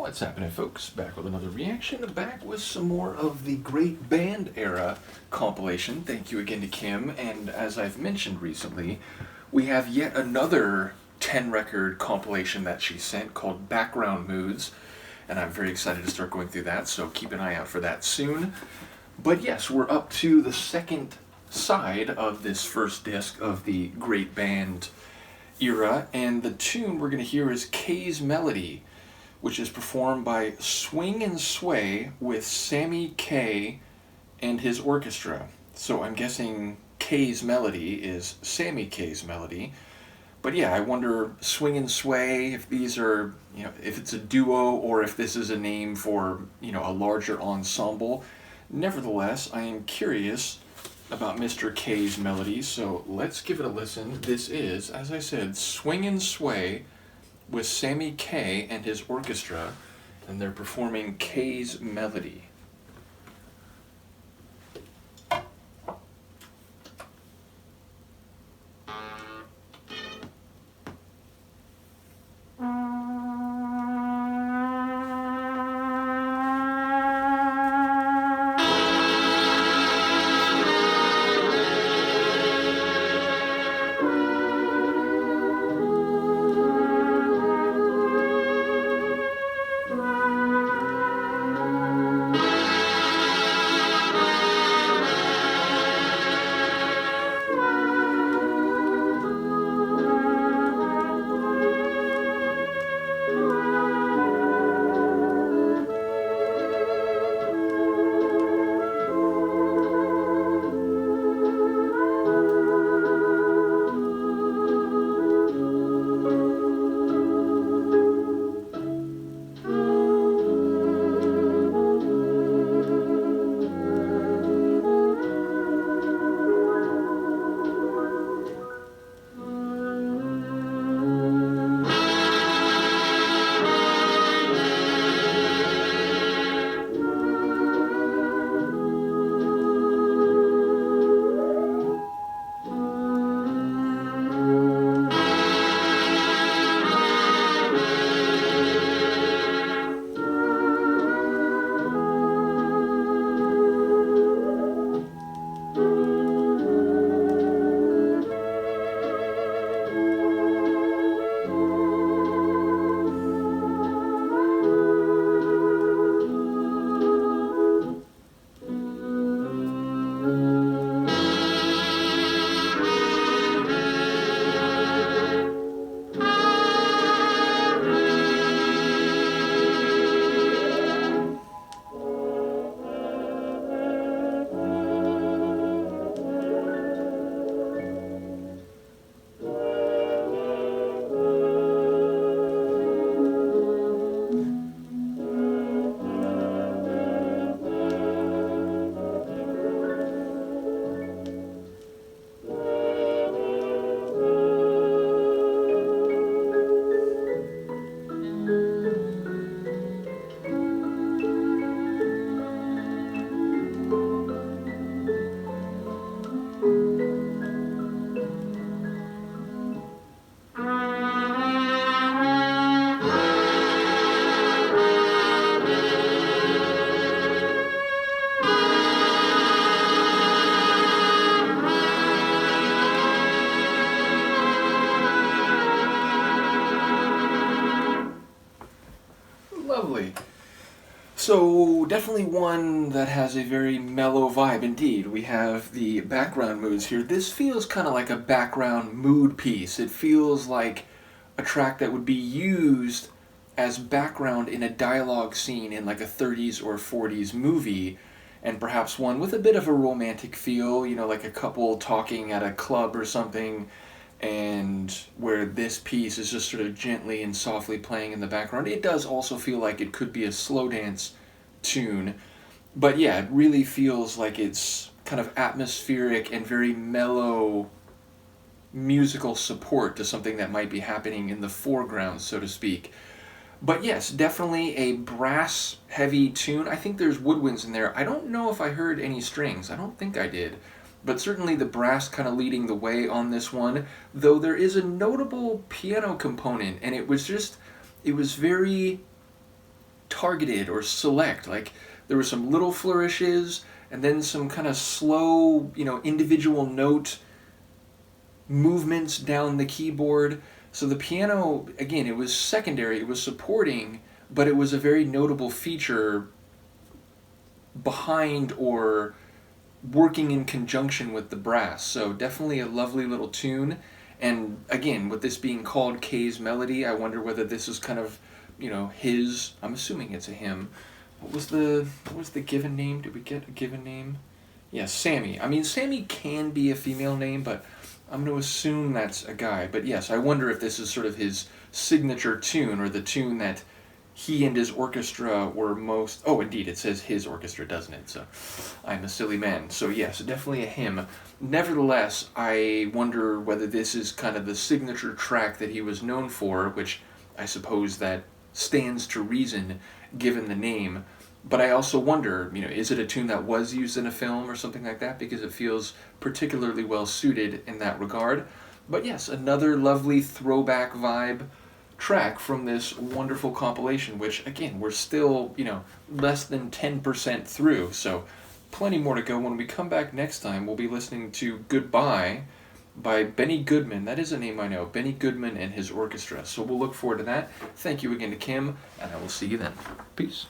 What's happening, folks? Back with another reaction, back with some more of the Great Band Era compilation. Thank you again to Kim, and as I've mentioned recently, we have yet another 10-record compilation that she sent called Background Moods, and I'm very excited to start going through that, so keep an eye out for that soon. But yes, we're up to the second side of this first disc of the Great Band Era, and the tune we're going to hear is Kaye's Melody, which is performed by Swing and Sway with Sammy Kaye and his orchestra. So I'm guessing Kaye's Melody is Sammy Kaye's Melody. But yeah, I wonder, Swing and Sway, if these are, if it's a duo or if this is a name for, a larger ensemble. Nevertheless, I am curious about Mr. Kaye's Melody, so let's give it a listen. This is, as I said, Swing and Sway with Sammy Kaye and his orchestra, and they're performing Kaye's Melody. Lovely. So definitely one that has a very mellow vibe indeed. We have the background moods here. This feels kind of like a background mood piece. It feels like a track that would be used as background in a dialogue scene in like a 30s or 40s movie, and perhaps one with a bit of a romantic feel, like a couple talking at a club or something, and where this piece is just sort of gently and softly playing in the background. It does also feel like it could be a slow dance tune, but yeah, it really feels like it's kind of atmospheric and very mellow musical support to something that might be happening in the foreground, so to speak. But yes, definitely a brass-heavy tune. I think there's woodwinds in there. I don't know if I heard any strings. I don't think I did. But certainly the brass kind of leading the way on this one, though there is a notable piano component, and it was very targeted or select. Like, there were some little flourishes, and then some kind of slow, individual note movements down the keyboard. So the piano, again, it was secondary, it was supporting, but it was a very notable feature behind or working in conjunction with the brass. So definitely a lovely little tune. And again, with this being called Kaye's Melody, I wonder whether this is kind of, his, I'm assuming it's a him. What was the given name? Did we get a given name? Yeah, Sammy. I mean, Sammy can be a female name, but I'm going to assume that's a guy. But yes, I wonder if this is sort of his signature tune, or the tune that he and his orchestra were most... Oh, indeed, it says his orchestra, doesn't it? So, I'm a silly man. So yes, definitely a him. Nevertheless, I wonder whether this is kind of the signature track that he was known for, which I suppose that stands to reason, given the name. But I also wonder, is it a tune that was used in a film or something like that? Because it feels particularly well suited in that regard. But yes, another lovely throwback vibe track from this wonderful compilation, which, again, we're still, less than 10% through. So plenty more to go. When we come back next time, we'll be listening to Goodbye by Benny Goodman. That is a name I know. Benny Goodman and his orchestra. So we'll look forward to that. Thank you again to Kim, and I will see you then. Peace.